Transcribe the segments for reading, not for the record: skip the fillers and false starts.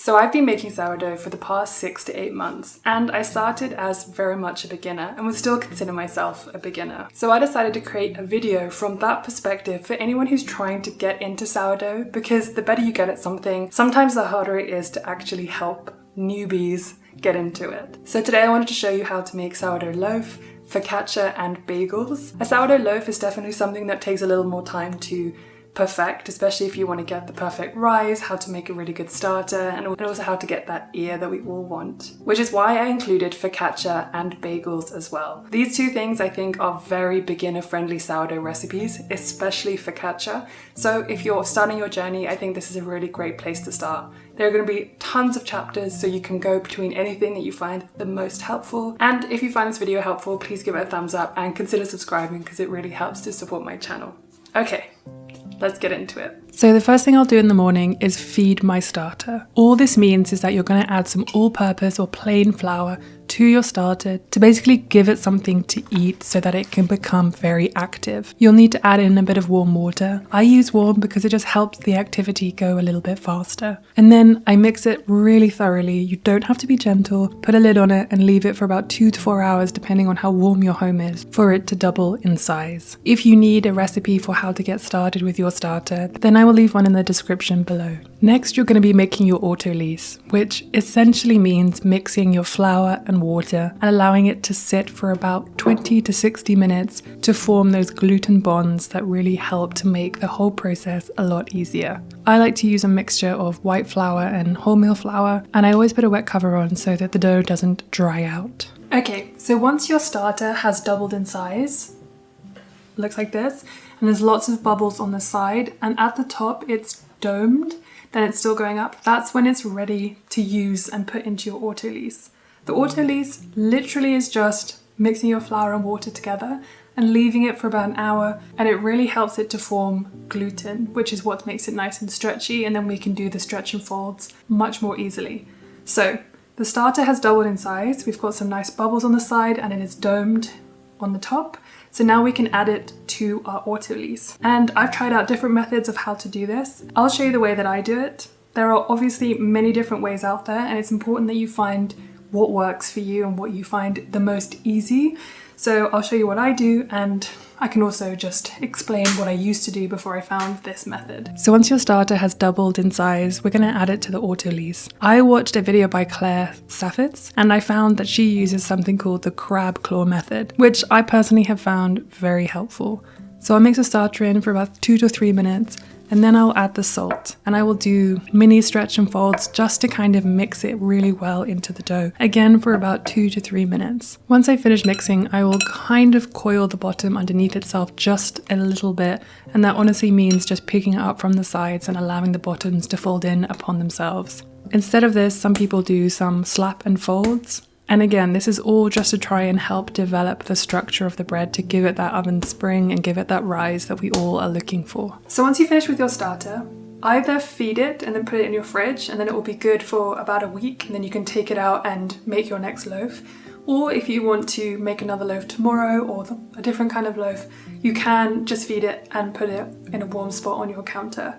So I've been making sourdough for the past 6 to 8 months, and I started as very much a beginner and would still consider myself a beginner. So I decided to create a video from that perspective for anyone who's trying to get into sourdough, because the better you get at something, sometimes the harder it is to actually help newbies get into it. So today I wanted to show you how to make sourdough loaf, focaccia and bagels. A sourdough loaf is definitely something that takes a little more time to perfect, especially if you want to get the perfect rise, how to make a really good starter, and also how to get that ear that we all want. Which is why I included focaccia and bagels as well. These two things I think are very beginner-friendly sourdough recipes, especially focaccia. So if you're starting your journey, I think this is a really great place to start. There are going to be tons of chapters, so you can go between anything that you find the most helpful. And if you find this video helpful, please give it a thumbs up and consider subscribing because it really helps to support my channel. Okay, let's get into it. So the first thing I'll do in the morning is feed my starter. All this means is that you're going to add some all-purpose or plain flour to your starter to basically give it something to eat so that it can become very active. You'll need to add in a bit of warm water. I use warm because it just helps the activity go a little bit faster. And then I mix it really thoroughly. You don't have to be gentle. Put a lid on it and leave it for about 2 to 4 hours depending on how warm your home is for it to double in size. If you need a recipe for how to get started with your starter, then I will leave one in the description below. Next, you're going to be making your autolyse, which essentially means mixing your flour and water and allowing it to sit for about 20 to 60 minutes to form those gluten bonds that really help to make the whole process a lot easier. I like to use a mixture of white flour and wholemeal flour, and I always put a wet cover on so that the dough doesn't dry out. Okay, so once your starter has doubled in size, looks like this, and there's lots of bubbles on the side, and at the top it's domed, then it's still going up, that's when it's ready to use and put into your autolyse. The autolyse literally is just mixing your flour and water together and leaving it for about an hour, and it really helps it to form gluten, which is what makes it nice and stretchy, and then we can do the stretch and folds much more easily. So the starter has doubled in size, we've got some nice bubbles on the side and it is domed on the top. So now we can add it to our autolyse. And I've tried out different methods of how to do this. I'll show you the way that I do it. There are obviously many different ways out there, and it's important that you find what works for you and what you find the most easy. So I'll show you what I do, and I can also just explain what I used to do before I found this method. So once your starter has doubled in size, we're going to add it to the autolyse. I watched a video by Claire Saffitz, and I found that she uses something called the crab claw method, which I personally have found very helpful. So I'll mix the starter in for about 2 to 3 minutes, and then I'll add the salt, and I will do mini stretch and folds just to kind of mix it really well into the dough, again for about 2 to 3 minutes. Once I finish mixing, I will kind of coil the bottom underneath itself just a little bit, and that honestly means just picking it up from the sides and allowing the bottoms to fold in upon themselves. Instead of this, some people do some slap and folds. And again, this is all just to try and help develop the structure of the bread to give it that oven spring and give it that rise that we all are looking for. So once you finish with your starter, either feed it and then put it in your fridge, and then it will be good for about a week, and then you can take it out and make your next loaf. Or if you want to make another loaf tomorrow or a different kind of loaf, you can just feed it and put it in a warm spot on your counter.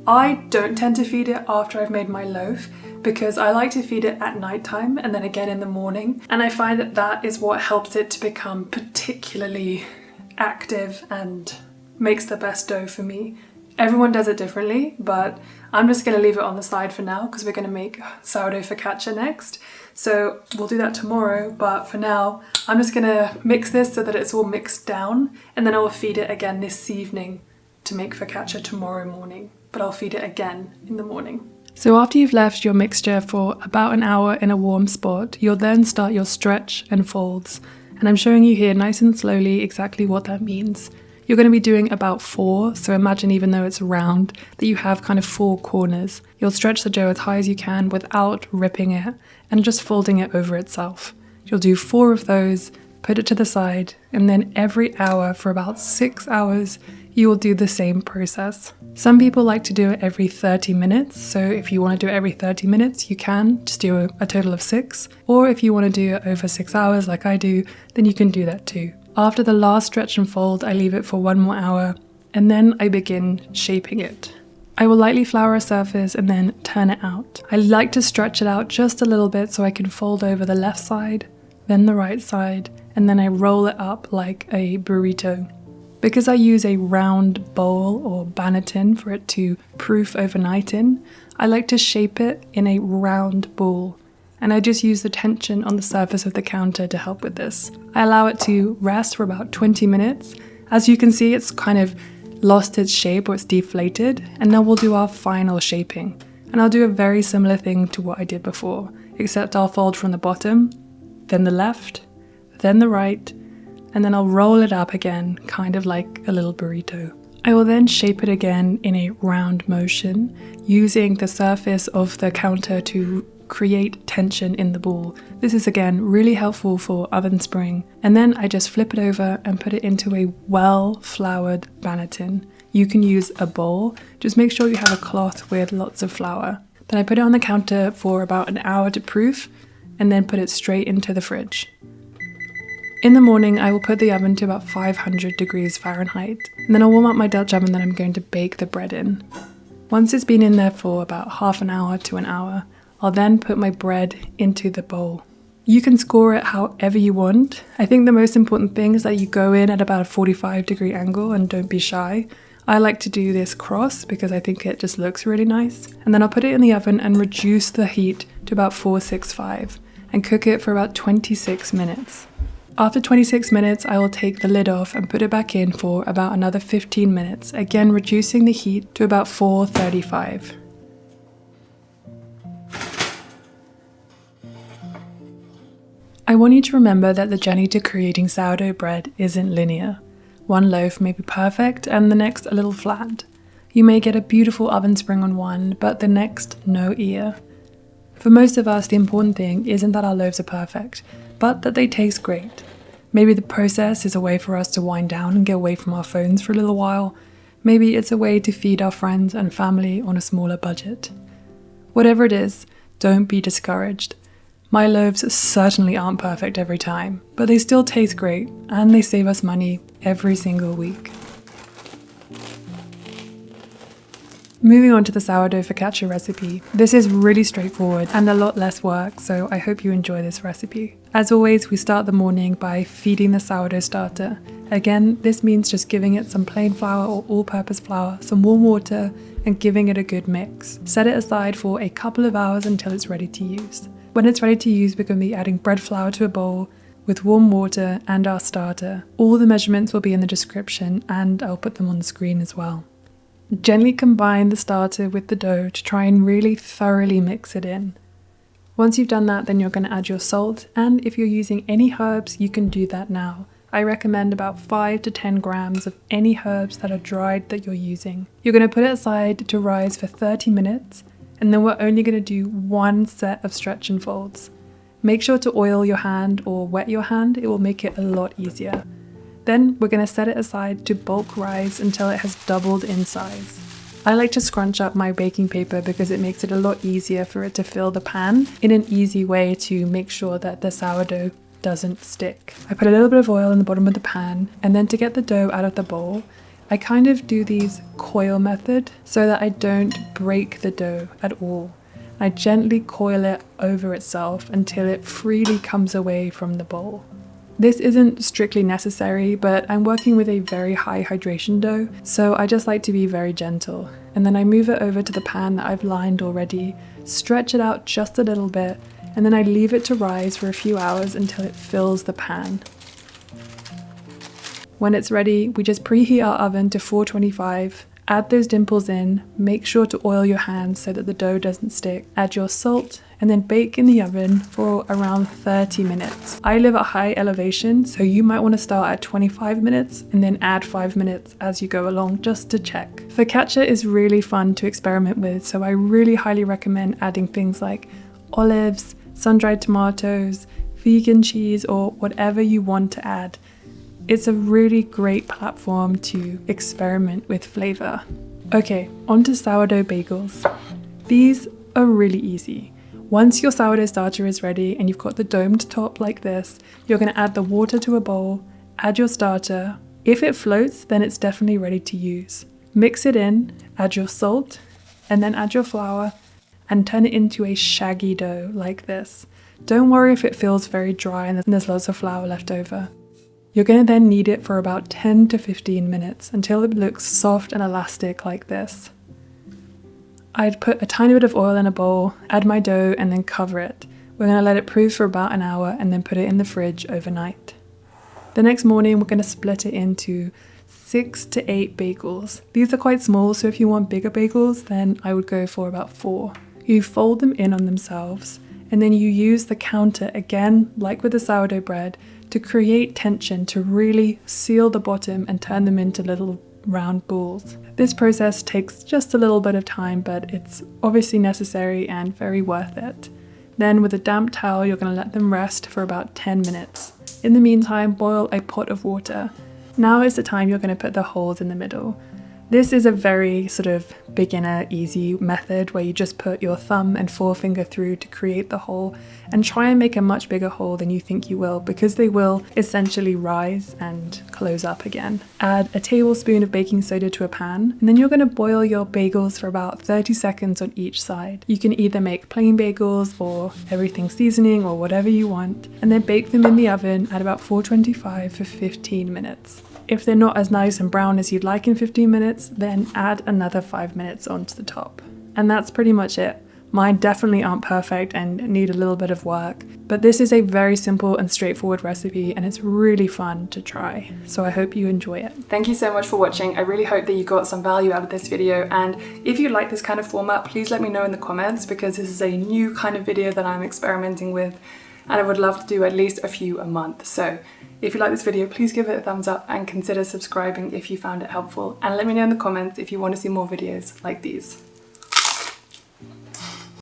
I don't tend to feed it after I've made my loaf because I like to feed it at nighttime and then again in the morning, and I find that that is what helps it to become particularly active and makes the best dough for me. Everyone does it differently, but I'm just going to leave it on the side for now because we're going to make sourdough focaccia next. So we'll do that tomorrow, but for now I'm just going to mix this so that it's all mixed down, and then I will feed it again this evening to make focaccia tomorrow morning, but I'll feed it again in the morning. So after you've left your mixture for about an hour in a warm spot, you'll then start your stretch and folds. And I'm showing you here nice and slowly exactly what that means. You're going to be doing about 4, so imagine even though it's round, that you have kind of 4 corners. You'll stretch the dough as high as you can without ripping it and just folding it over itself. You'll do 4 of those, put it to the side, and then every hour for about 6 hours, you will do the same process. Some people like to do it every 30 minutes, so if you want to do it every 30 minutes, you can just do a total of 6. Or if you want to do it over 6 hours like I do, then you can do that too. After the last stretch and fold, I leave it for 1 more hour, and then I begin shaping it. I will lightly flour a surface and then turn it out. I like to stretch it out just a little bit so I can fold over the left side, then the right side, and then I roll it up like a burrito. Because I use a round bowl or banneton for it to proof overnight in, I like to shape it in a round ball, and I just use the tension on the surface of the counter to help with this. I allow it to rest for about 20 minutes. As you can see, it's kind of lost its shape or it's deflated, and then we'll do our final shaping. And I'll do a very similar thing to what I did before, except I'll fold from the bottom, then the left, then the right, and then I'll roll it up again, kind of like a little burrito. I will then shape it again in a round motion, using the surface of the counter to create tension in the ball. This is again really helpful for oven spring. And then I just flip it over and put it into a well floured banneton. You can use a bowl, just make sure you have a cloth with lots of flour. Then I put it on the counter for about an hour to proof, and then put it straight into the fridge. In the morning, I will put the oven to about 500 degrees Fahrenheit, and then I'll warm up my Dutch oven that I'm going to bake the bread in. Once it's been in there for about half an hour to an hour, I'll then put my bread into the bowl. You can score it however you want. I think the most important thing is that you go in at about a 45-degree angle and don't be shy. I like to do this cross because I think it just looks really nice. And then I'll put it in the oven and reduce the heat to about 465 and cook it for about 26 minutes. After 26 minutes, I will take the lid off and put it back in for about another 15 minutes, again reducing the heat to about 435. I want you to remember that the journey to creating sourdough bread isn't linear. One loaf may be perfect and the next a little flat. You may get a beautiful oven spring on one, but the next no ear. For most of us, the important thing isn't that our loaves are perfect, but that they taste great. Maybe the process is a way for us to wind down and get away from our phones for a little while. Maybe it's a way to feed our friends and family on a smaller budget. Whatever it is, don't be discouraged. My loaves certainly aren't perfect every time, but they still taste great and they save us money every single week. Moving on to the sourdough focaccia recipe. This is really straightforward and a lot less work, so I hope you enjoy this recipe. As always, we start the morning by feeding the sourdough starter. Again, this means just giving it some plain flour or all-purpose flour, some warm water, and giving it a good mix. Set it aside for a couple of hours until it's ready to use. When it's ready to use, we're going to be adding bread flour to a bowl with warm water and our starter. All the measurements will be in the description and I'll put them on the screen as well. Gently combine the starter with the dough to try and really thoroughly mix it in. Once you've done that, then you're going to add your salt, and if you're using any herbs, you can do that now. I recommend about 5 to 10 grams of any herbs that are dried that you're using. You're going to put it aside to rise for 30 minutes, and then we're only going to do one set of stretch and folds. Make sure to oil your hand or wet your hand, it will make it a lot easier. Then we're going to set it aside to bulk rise until it has doubled in size. I like to scrunch up my baking paper because it makes it a lot easier for it to fill the pan in an easy way to make sure that the sourdough doesn't stick. I put a little bit of oil in the bottom of the pan, and then to get the dough out of the bowl, I kind of do these coil method so that I don't break the dough at all. I gently coil it over itself until it freely comes away from the bowl. This isn't strictly necessary, but I'm working with a very high hydration dough, so I just like to be very gentle. And then I move it over to the pan that I've lined already, stretch it out just a little bit, and then I leave it to rise for a few hours until it fills the pan. When it's ready, we just preheat our oven to 425, add those dimples in, make sure to oil your hands so that the dough doesn't stick, add your salt, and then bake in the oven for around 30 minutes. I live at high elevation, so you might want to start at 25 minutes and then add 5 minutes as you go along just to check. Focaccia is really fun to experiment with, so I really highly recommend adding things like olives, sun-dried tomatoes, vegan cheese, or whatever you want to add. It's a really great platform to experiment with flavor. Okay, on to sourdough bagels. These are really easy. Once your sourdough starter is ready and you've got the domed top like this, you're going to add the water to a bowl, add your starter. If it floats, then it's definitely ready to use. Mix it in, add your salt, and then add your flour and turn it into a shaggy dough like this. Don't worry if it feels very dry and there's lots of flour left over. You're going to then knead it for about 10 to 15 minutes until it looks soft and elastic like this. I'd put a tiny bit of oil in a bowl, add my dough, and then cover it. We're going to let it proof for about an hour and then put it in the fridge overnight. The next morning, we're going to split it into 6 to 8 bagels. These are quite small, so if you want bigger bagels, then I would go for about 4. You fold them in on themselves, and then you use the counter again, like with the sourdough bread, to create tension to really seal the bottom and turn them into little round balls. This process takes just a little bit of time, but it's obviously necessary and very worth it. Then with a damp towel, you're going to let them rest for about 10 minutes. In the meantime, boil a pot of water. Now is the time you're going to put the holes in the middle. This is a very sort of beginner easy method where you just put your thumb and forefinger through to create the hole and try and make a much bigger hole than you think you will, because they will essentially rise and close up again. Add a tablespoon of baking soda to a pan, and then you're going to boil your bagels for about 30 seconds on each side. You can either make plain bagels or everything seasoning or whatever you want, and then bake them in the oven at about 425 for 15 minutes. If they're not as nice and brown as you'd like in 15 minutes, then add another 5 minutes onto the top. And that's pretty much it. Mine definitely aren't perfect and need a little bit of work, but this is a very simple and straightforward recipe, and it's really fun to try. So I hope you enjoy it. Thank you so much for watching. I really hope that you got some value out of this video, and if you like this kind of format, please let me know in the comments, because this is a new kind of video that I'm experimenting with, and I would love to do at least a few a month. So if you like this video, please give it a thumbs up and consider subscribing if you found it helpful, and let me know in the comments if you want to see more videos like these.